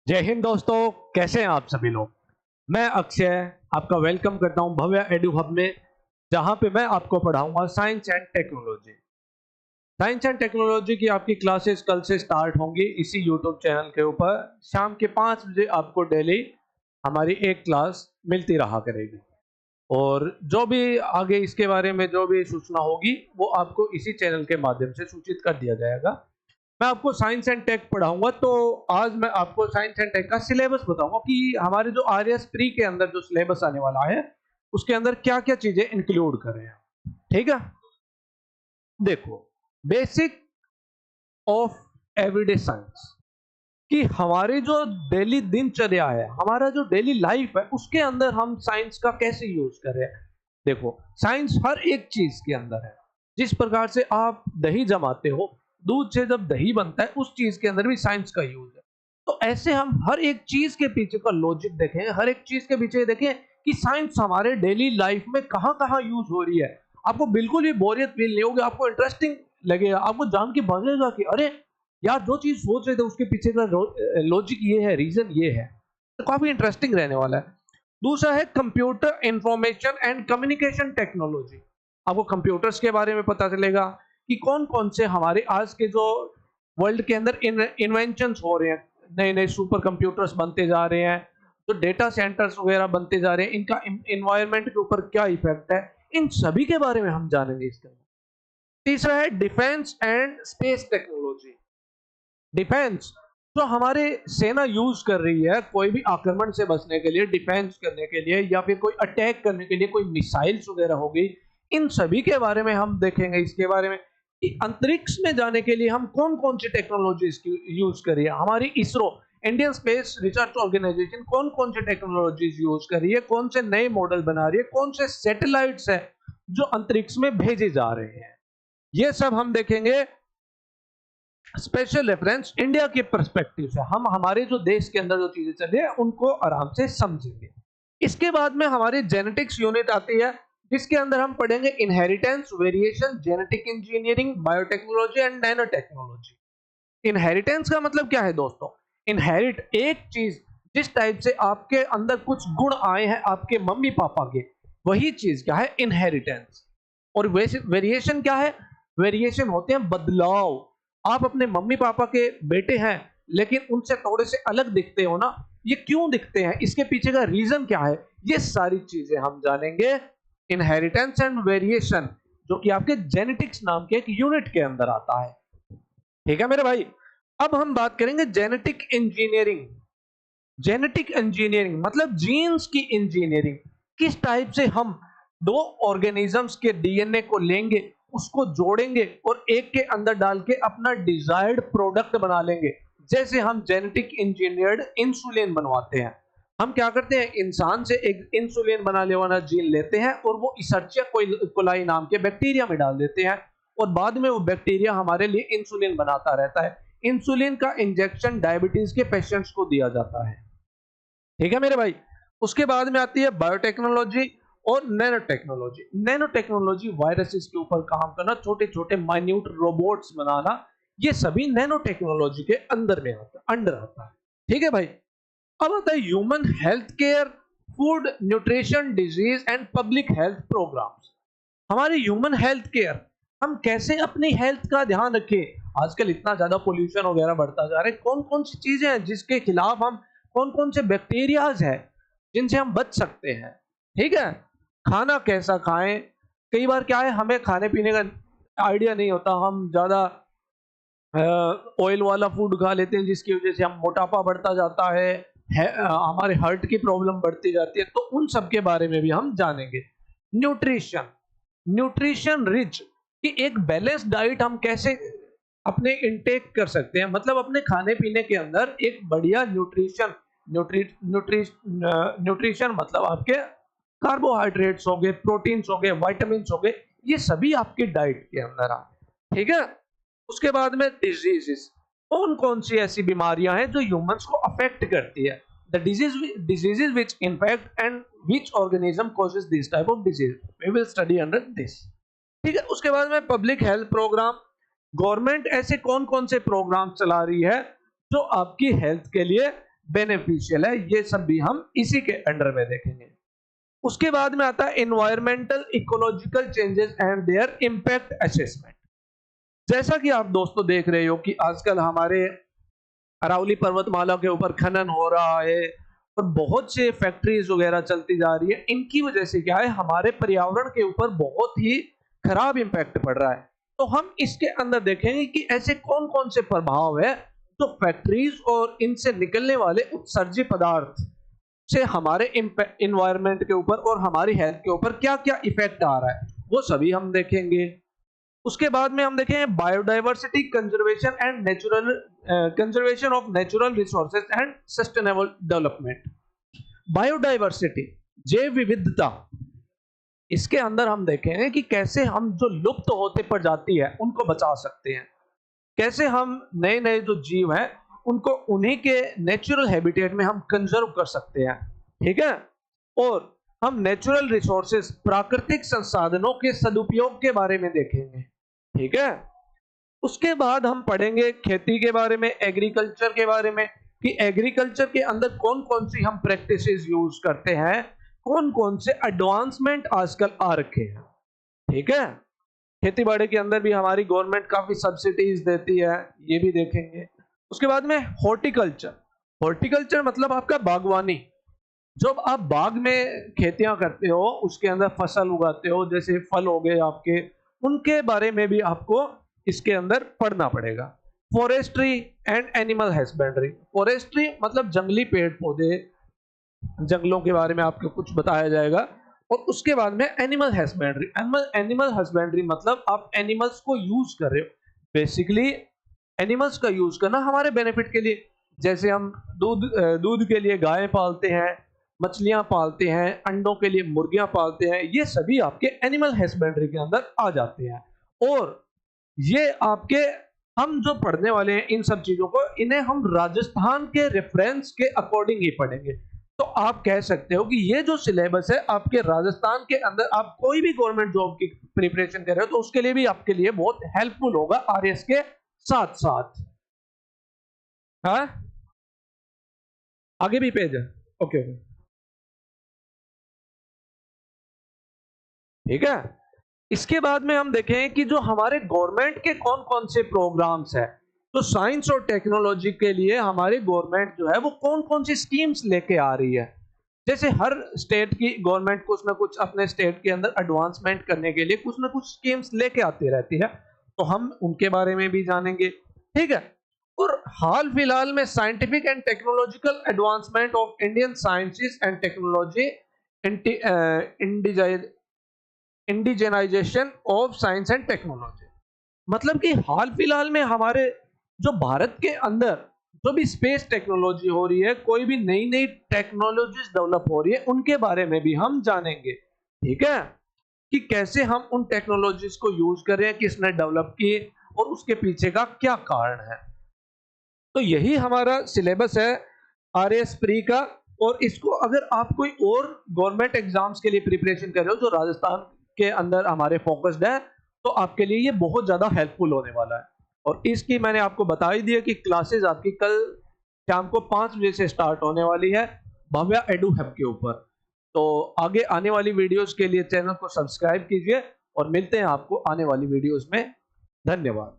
जय हिंद दोस्तों, कैसे हैं आप सभी लोग। मैं अक्षय आपका वेलकम करता हूं भव्य एडू हब में, जहां पे मैं आपको पढ़ाऊंगा science and technology. Science and technology की आपकी क्लासेस कल से स्टार्ट होंगी इसी यूट्यूब चैनल के ऊपर। शाम के 5 बजे आपको डेली हमारी एक क्लास मिलती रहा करेगी, और जो भी आगे इसके बारे में जो भी सूचना होगी वो आपको इसी चैनल के माध्यम से सूचित कर दिया जाएगा। मैं आपको साइंस एंड टेक पढ़ाऊंगा, तो आज मैं आपको साइंस एंड टेक का सिलेबस बताऊंगा कि हमारे जो आरएस प्री के अंदर जो सिलेबस आने वाला है उसके अंदर क्या क्या चीजें इंक्लूड कर रहे हैं। ठीक है, देखो, बेसिक ऑफ एवरीडे साइंस कि हमारी जो डेली दिनचर्या है, हमारा जो डेली लाइफ है, उसके अंदर हम साइंस का कैसे यूज कर रहे हैं। देखो, साइंस हर एक चीज के अंदर है। जिस प्रकार से आप दही जमाते हो, दूध से जब दही बनता है, उस चीज के अंदर भी साइंस का यूज है। तो ऐसे हम हर एक चीज के पीछे का लॉजिक देखें, हर एक चीज के पीछे देखें कि साइंस हमारे डेली लाइफ में कहां कहां यूज हो रही है। आपको बिल्कुल भी बोरियत फील नहीं होगी, आपको इंटरेस्टिंग लगेगा, आपको जान के भागेगा कि अरे यार, जो चीज सोच रहे थे उसके पीछे का लॉजिक ये है, रीजन ये है। तो काफी इंटरेस्टिंग रहने वाला है। दूसरा है computer information and communication technology. आपको कंप्यूटर्स के बारे में पता चलेगा कि कौन कौन से हमारे आज के जो वर्ल्ड के अंदर इन्वेंशंस हो रहे हैं, नए नए सुपर कंप्यूटर्स बनते जा रहे हैं, जो डेटा सेंटर्स वगैरह बनते जा रहे हैं, इनका इन्वायरमेंट के ऊपर क्या इफेक्ट है, इन सभी के बारे में हम जानेंगे इसके अंदर। तीसरा है defence and space technology. Defence जो हमारे सेना यूज कर रही है कोई भी आक्रमण से बचने के लिए, डिफेंस करने के लिए, या फिर कोई अटैक करने के लिए, कोई मिसाइल्स वगैरह होगी, इन सभी के बारे में हम देखेंगे। इसके बारे में कि अंतरिक्ष में जाने के लिए हम कौन कौन सी टेक्नोलॉजीज यूज कर रही है, हमारी ISRO Indian space research organisation कौन कौन सी टेक्नोलॉजीज यूज कर रही है, कौन से नए मॉडल बना रही है, कौन से सैटेलाइट्स है जो अंतरिक्ष में भेजे जा रहे हैं, ये सब हम देखेंगे। स्पेशल रेफरेंस इंडिया के पर्सपेक्टिव से हम हमारे जो देश के अंदर जो चीजें चल रही है उनको आराम से समझेंगे। इसके बाद में हमारी जेनेटिक्स यूनिट आती है, जिसके अंदर हम पढ़ेंगे inheritance, variation, genetic engineering, biotechnology and nano technology. Inheritance का मतलब क्या है दोस्तों? इनहेरिट एक चीज, जिस टाइप से आपके अंदर कुछ गुण आए हैं आपके मम्मी पापा के, वही चीज क्या है? इनहेरिटेंस। और वेरिएशन क्या है? वेरिएशन होते हैं बदलाव। आप अपने मम्मी पापा के बेटे हैं लेकिन उनसे थोड़े से अलग दिखते हो ना, ये क्यों दिखते हैं, इसके पीछे का रीजन क्या है, ये सारी चीजें हम जानेंगे। इनहेरिटेंस एंड वेरिएशन, जो कि आपके जेनेटिक्स नाम के एक यूनिट के अंदर आता है। ठीक है मेरे भाई। अब हम बात करेंगे जेनेटिक इंजीनियरिंग। जेनेटिक इंजीनियरिंग मतलब जीन्स की इंजीनियरिंग। किस टाइप से हम दो ऑर्गेनिजम्स के डीएनए को लेंगे, उसको जोड़ेंगे और एक के अंदर डाल के अपना डिजायर्ड प्रोडक्ट बना लेंगे। जैसे हम जेनेटिक इंजीनियर्ड इंसुलिन बनवाते हैं। हम क्या करते हैं, इंसान से एक इंसुलिन बनाने वाला जीन लेते हैं और वो इसर्चिया कोलाई नाम के बैक्टीरिया में डाल देते हैं, और बाद में वो बैक्टीरिया हमारे लिए इंसुलिन बनाता रहता है। इंसुलिन का इंजेक्शन डायबिटीज के पेशेंट्स को दिया जाता है। ठीक है मेरे भाई। उसके बाद में आती है बायोटेक्नोलॉजी और nano technology. Nano technology viruses के ऊपर काम करना, छोटे छोटे माइन्यूट रोबोट्स बनाना, ये सभी नैनो टेक्नोलॉजी के अंदर में अंडर आता है। ठीक है भाई। अब आता है human health care, food nutrition, disease and public health programmes. हमारी ह्यूमन हेल्थ केयर, हम कैसे अपनी हेल्थ का ध्यान रखें। आजकल इतना ज्यादा पोल्यूशन वगैरह बढ़ता जा रहा है, कौन कौन सी चीजें हैं जिसके खिलाफ हम, कौन कौन से बैक्टीरियाज हैं जिनसे हम बच सकते हैं। ठीक है। खाना कैसा खाएं, कई बार क्या है, हमें खाने पीने का आइडिया नहीं होता, हम ज्यादा ऑयल वाला फूड खा लेते हैं, जिसकी वजह से हम मोटापा बढ़ता जाता है, हमारे हार्ट की प्रॉब्लम बढ़ती जाती है। तो उन सब के बारे में भी हम जानेंगे। न्यूट्रिशन, न्यूट्रिशन रिच कि एक बैलेंस डाइट हम कैसे अपने इनटेक कर सकते हैं, मतलब अपने खाने पीने के अंदर एक बढ़िया न्यूट्रिशन, न्यूट्रिशन मतलब आपके कार्बोहाइड्रेट्स हो गए, प्रोटीन्स हो गए, विटामिन्स हो गए, ये सभी आपके डाइट के अंदर आए। ठीक है। उसके बाद में डिजीजेस, कौन कौन सी ऐसी बीमारियां हैं जो ह्यूमंस को अफेक्ट करती है, the diseases which infect and which organism causes this type of disease, we will study under this। ठीक है। उसके बाद में पब्लिक हेल्थ प्रोग्राम, गवर्नमेंट ऐसे कौन कौन से प्रोग्राम चला रही है जो आपकी हेल्थ के लिए बेनिफिशियल है, ये सब भी हम इसी के अंडर में देखेंगे। उसके बाद में आता है environmental ecological changes and there impact assessment. जैसा कि आप दोस्तों देख रहे हो कि आजकल हमारे अरावली पर्वतमाला के ऊपर खनन हो रहा है और बहुत से फैक्ट्रीज वगैरह चलती जा रही है, इनकी वजह से क्या है, हमारे पर्यावरण के ऊपर बहुत ही खराब इम्पैक्ट पड़ रहा है। तो हम इसके अंदर देखेंगे कि ऐसे कौन कौन से प्रभाव है जो फैक्ट्रीज और इनसे निकलने वाले उत्सर्जित पदार्थ से हमारे इन्वायरमेंट के ऊपर और हमारी हेल्थ के ऊपर क्या क्या इफेक्ट आ रहा है, वो सभी हम देखेंगे। उसके बाद में हम देखेंगे biodiversity conservation and natural conservation of natural resources and sustainable development. Biodiversity, जैव विविधता, इसके अंदर हम देखेंगे कि कैसे हम जो लुप्त होते प्रजाति है उनको बचा सकते हैं, कैसे हम नए नए जो जीव हैं उनको उन्हीं के नेचुरल हैबिटेट में हम कंजर्व कर सकते हैं, ठीक है। और हम नेचुरल रिसोर्सेज, प्राकृतिक संसाधनों के सदुपयोग के बारे में देखेंगे, ठीक है। उसके बाद हम पढ़ेंगे खेती के बारे में, एग्रीकल्चर के बारे में, कि एग्रीकल्चर के अंदर कौन कौन सी हम प्रैक्टिसेस यूज करते हैं, कौन कौन से एडवांसमेंट आजकल आ रखे हैं, ठीक है। खेती बाड़ी के अंदर भी हमारी गवर्नमेंट काफी सब्सिडीज देती है, ये भी देखेंगे। उसके बाद में हॉर्टिकल्चर। हॉर्टिकल्चर मतलब आपका बागवानी, जब आप बाग में खेतियां करते हो, उसके अंदर फसल उगाते हो, जैसे फल हो गए आपके, उनके बारे में भी आपको इसके अंदर पढ़ना पड़ेगा। Forestry and animal husbandry. Forestry मतलब जंगली पेड़ पौधे, जंगलों के बारे में आपको कुछ बताया जाएगा। और उसके बाद में एनिमल हस्बेंड्री। एनिमल हस्बेंड्री मतलब आप एनिमल्स को यूज कर रहे हो, बेसिकली एनिमल्स का यूज करना हमारे बेनिफिट के लिए। जैसे हम दूध के लिए गाय पालते हैं, मछलियां पालते हैं, अंडों के लिए मुर्गियां पालते हैं, ये सभी आपके एनिमल हस्बेंड्री के अंदर आ जाते हैं। और ये आपके, हम जो पढ़ने वाले हैं इन सब चीजों को, इन्हें हम राजस्थान के रेफरेंस के अकॉर्डिंग ही पढ़ेंगे। तो आप कह सकते हो कि ये जो सिलेबस है आपके राजस्थान के अंदर, आप कोई भी गवर्नमेंट जॉब की प्रिपरेशन कर रहे हो तो उसके लिए भी आपके लिए बहुत हेल्पफुल होगा आरएस के साथ साथ। हाँ, आगे भी पेज है, ओके, ठीक है। इसके बाद में हम देखें कि जो हमारे गवर्नमेंट के कौन कौन से प्रोग्राम्स है, तो साइंस और टेक्नोलॉजी के लिए हमारी गवर्नमेंट जो है वो कौन कौन सी स्कीम्स लेके आ रही है। जैसे हर स्टेट की गवर्नमेंट कुछ ना कुछ अपने स्टेट के अंदर एडवांसमेंट करने के लिए कुछ ना कुछ स्कीम्स लेके आती रहती है, तो हम उनके बारे में भी जानेंगे, ठीक है। और हाल फिलहाल में scientific and technological advancement of Indian sciences and technology, indigenisation of science and technology. मतलब कि हाल फिलहाल में हमारे जो भारत के अंदर जो भी स्पेस टेक्नोलॉजी हो रही है, कोई भी नई नई टेक्नोलॉजीज डेवलप हो रही है, उनके बारे में भी हम जानेंगे, ठीक है, कि कैसे हम उन टेक्नोलॉजीज को यूज कर रहे हैं, किसने डेवलप किए और उसके पीछे का क्या कारण है। तो यही हमारा सिलेबस है आरएएस प्री का। और इसको अगर आप कोई और गवर्नमेंट एग्जाम्स के लिए प्रिपरेशन कर रहे हो जो राजस्थान के अंदर हमारे फोकस्ड है, तो आपके लिए ये बहुत ज्यादा हेल्पफुल होने वाला है। और इसकी मैंने आपको बता ही दिया कि क्लासेस आपकी कल शाम को 5 बजे से स्टार्ट होने वाली है भव्या एडू हब के ऊपर। तो आगे आने वाली वीडियोस के लिए चैनल को सब्सक्राइब कीजिए और मिलते हैं आपको आने वाली वीडियोस में। धन्यवाद।